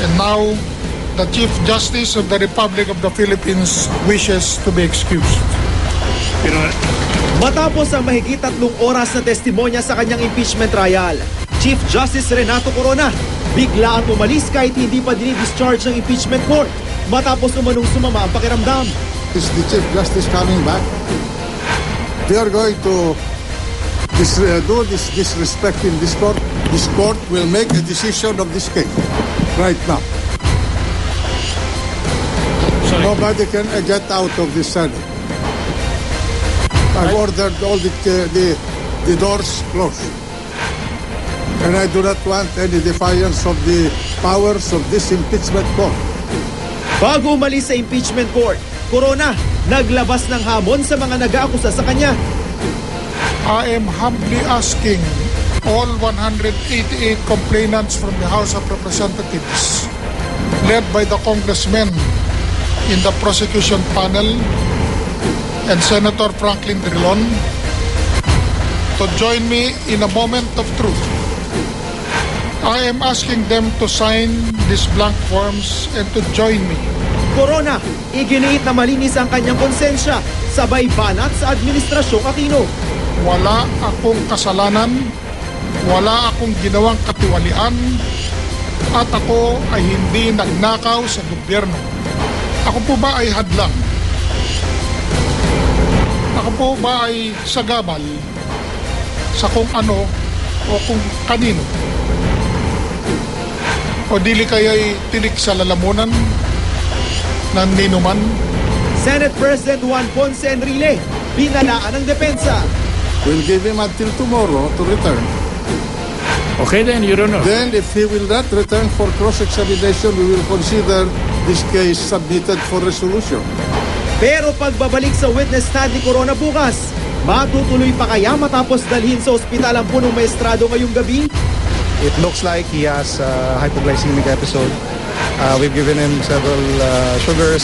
And now, the Chief Justice of the Republic of the Philippines wishes to be excused. Matapos ang mahigit 3 oras na testimonya sa kanyang impeachment trial, Chief Justice Renato Corona bigla ang umalis kahit hindi pa dinidischarge ng impeachment court matapos umanong sumama ang pakiramdam. Is the Chief Justice coming back? They are going to do this disrespect in this court. This court will make a decision of this case right now. Nobody can get out of this Senate. I've ordered all the doors closed. And I do not want any defiance of the powers of this impeachment court. Bago umalis sa impeachment court, Corona naglabas ng hamon sa mga nag-aakusa sa kanya. I am humbly asking all 188 complainants from the House of Representatives, led by the congressmen in the prosecution panel and Senator Franklin Drilon, to join me in a moment of truth. I am asking them to sign these blank forms and to join me. Corona, iginiit na malinis ang kanyang konsensya, sabay banat sa Administrasyong Aquino. Wala akong kasalanan, wala akong ginawang katiwalian, at ako ay hindi nagnakaw sa gobyerno. Ako po ba ay hadlang? Ako po ba ay sagabal sa kung ano o kung kanino? O dili kaya'y tinik sa lalamunan ng ninuman? Senate President Juan Ponce Enrile, binalaan ng depensa. We'll give him until tomorrow to return. Okay then, Your Honor. Then, if he will not return for cross-examination, we will consider this case submitted for resolution. Pero pagbabalik sa witness stand ni Corona bukas, matutuloy pa kaya matapos dalhin sa ospital ang punong maestrado ngayong gabi? It looks like he has a hypoglycemic episode. We've given him several sugars.